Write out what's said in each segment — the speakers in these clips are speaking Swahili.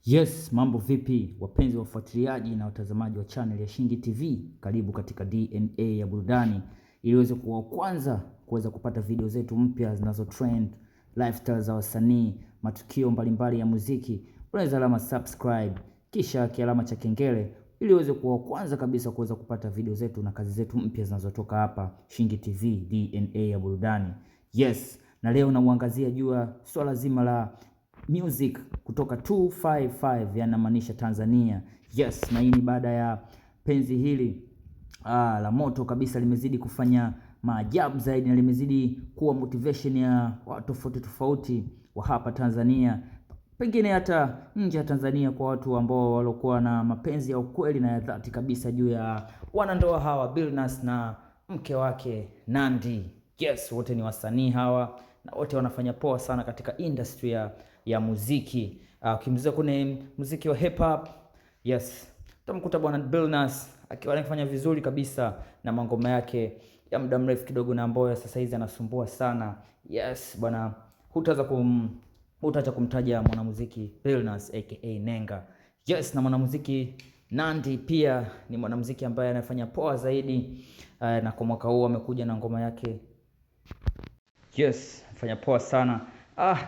Yes, mambo vipi wapenzi wa ufuatiliaji na watazamaji wa channel ya Shingi TV. Karibu katika DNA ya burudani ili uweze kuwa kwanza kuweza kupata video zetu mpya zinazo trend, lifestyle za wasanii, matukio mbalimbali ya muziki. Unaweza alama subscribe kisha kialama cha kengele ili uweze kuwa kwanza kabisa kuweza kupata video zetu na kazi zetu mpya zinazotoka hapa Shingi TV DNA ya burudani. Yes, na leo nauangazia juu ya swala zima la music kutoka 255 yanamaanisha Tanzania. Yes, na hii ni baada ya penzi hili la moto kabisa limezidi kufanya maajabu zaidi na limezidi kuwa motivation ya watu tofauti tofauti wa hapa Tanzania, pengine hata nje ya Tanzania, kwa watu ambao walikuwa na mapenzi ya ukweli na ya dhati kabisa juu ya wanandoa hawa Billnass na mke wake Nandy. Yes, wote ni wasanii hawa na wote wanafanya poa sana katika industry ya muziki. Ukimzia kwenye muziki wa hip hop, yes, utamkuta bwana Billnass akiwa anafanya vizuri kabisa na mangoma yake ya muda mrefu kidogo na ambayo sasa hizi anasumbua sana. Yes, bwana, hutaacha kumtaja mwanamuziki Billnass aka Nenga. Yes, na mwanamuziki Nandy pia ni mwanamuziki ambaye anafanya poa zaidi, na kwa mwaka huu amekuja na ngoma yake. Yes, fanya poa sana.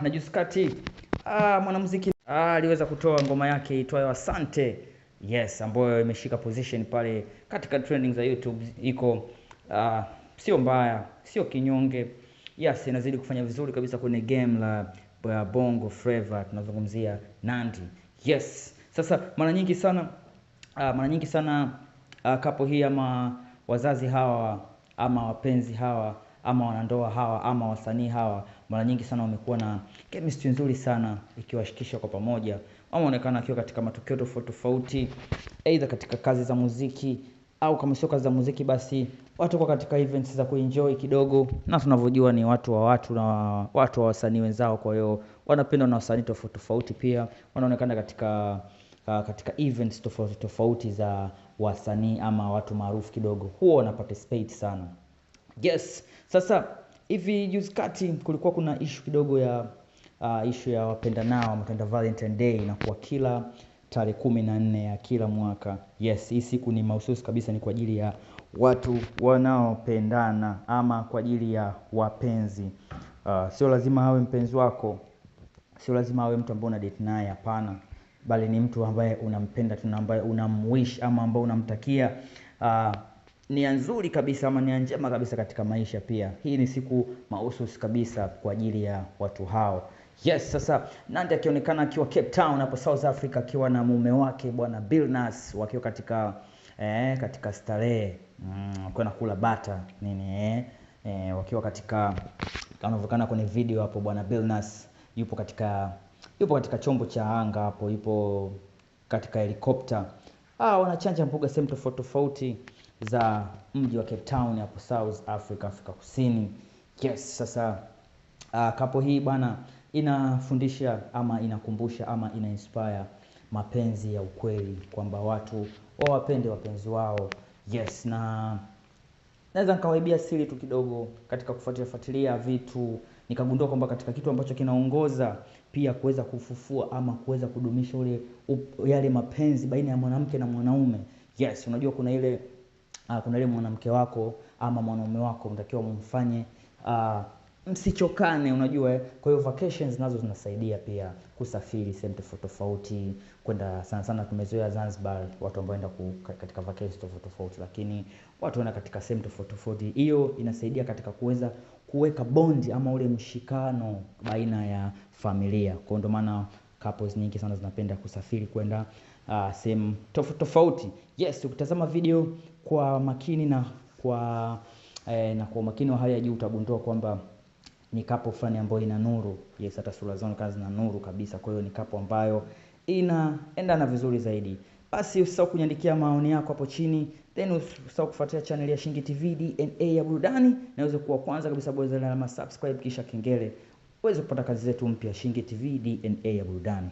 Na juzi kati mwanamuziki aliweza kutoa ngoma yake itwayo Asante. Yes, ambayo imeshika position pale katika trending za YouTube. Iko sio mbaya, sio kinyonge. Yes, inazidi kufanya vizuri kabisa kwenye game la Bongo Flava, tunazungumzia Nandy. Yes. Sasa mara nyingi sana kapo hii ama wazazi hawa ama wapenzi hawa ama wanandoa hawa ama wasanii hawa mara nyingi sana wamekuwa na chemistry nzuri sana ikiwashikisha kwa pamoja. Wameonekana akiwa katika matukio tofauti tofauti, aidha katika kazi za muziki au kama sio kazi za muziki basi watu kwa katika events za kuenjoy kidogo, na tunavyojua ni watu wa watu na watu wa wasanii wenzao, kwa hiyo wanapendwa na wasanii tofauti tofauti. Pia wanaonekana katika events tofauti tofauti za wasanii ama watu maarufu kidogo, huwa wana participate sana. Yes, sasa hivi juzi kati kulikuwa kuna issue kidogo ya issue ya wapendanao, mtenda Valentine Day, na kwa kila tarehe 14 ya kila mwaka. Yes, hii siku ni mahususi kabisa, ni kwa ajili ya watu wanaopendana ama kwa ajili ya wapenzi. Sio lazima awe mpenzi wako, sio lazima awe mtu ambaye una date naye, hapana, bali ni mtu ambaye unampenda tu, ambaye unamwish ama ambaye unamtakia nia nzuri kabisa ama nia njema kabisa katika maisha. Pia hii ni siku mahususi kabisa kwa ajili ya watu hao. Yes, sasa Nandy akionekana akiwa Cape Town hapo South Africa akiwa na mume wake bwana Billnass, wakiwa katika starehe, wakiwa nakula bata nini, wakiwa katika, kanaonekana kwenye video hapo, bwana Billnass yupo katika chombo cha anga hapo, yupo katika helikopta. Wanachanja mbuga sehemu tofauti tofauti za mji wa Cape Town hapo South Africa, Afrika Kusini. Yes, sasa kapo hii bana inafundisha ama inakumbusha ama ina-inspire mapenzi ya ukweli, kwamba watu wawapende wapenzi wao. Yes, na naweza nikawaibia siri tu kidogo katika kufuatilia vitu, nikagundua kwamba katika kitu ambacho kinaongoza pia kuweza kufufua ama kuweza kudumisha yale mapenzi baina ya mwanamke na mwanaume. Yes, unajua kuna ile mwanamke wako ama mwanaume wako mtakiwa mfanye msichokane, unajua. Kwa hiyo vacations nazo zinasaidia pia kusafiri sehemu tofauti tofauti, kwenda sana tumezoea Zanzibar, watu ambao waenda katika vacations tofauti tofauti, lakini watu wana katika sehemu tofauti tofauti. Hiyo inasaidia katika kuweza kuweka bondi ama ule mshikano baina ya familia. Kwa ndio maana couples nyingi sana zinapenda kusafiri kwenda sehemu tofauti tofauti. Yes, ukitazama video kwa makini na kwa makini wa hali ya juu utagundua kwamba ni couple fulani ambayo ina nuru. Yes, hata sura zao kazi na nuru kabisa. Kwa hiyo ni couple ambayo inaendana vizuri zaidi. Basi usisahau kuniandikia maoni yako hapo chini, then usisahau kufuatilia channel ya Shingi TV DNA ya burudani, na uweze kuwa kwanza kabisa bonyeza alama subscribe kisha kengele uweze kupata kazi zetu mpya. Shingi TV DNA ya burudani.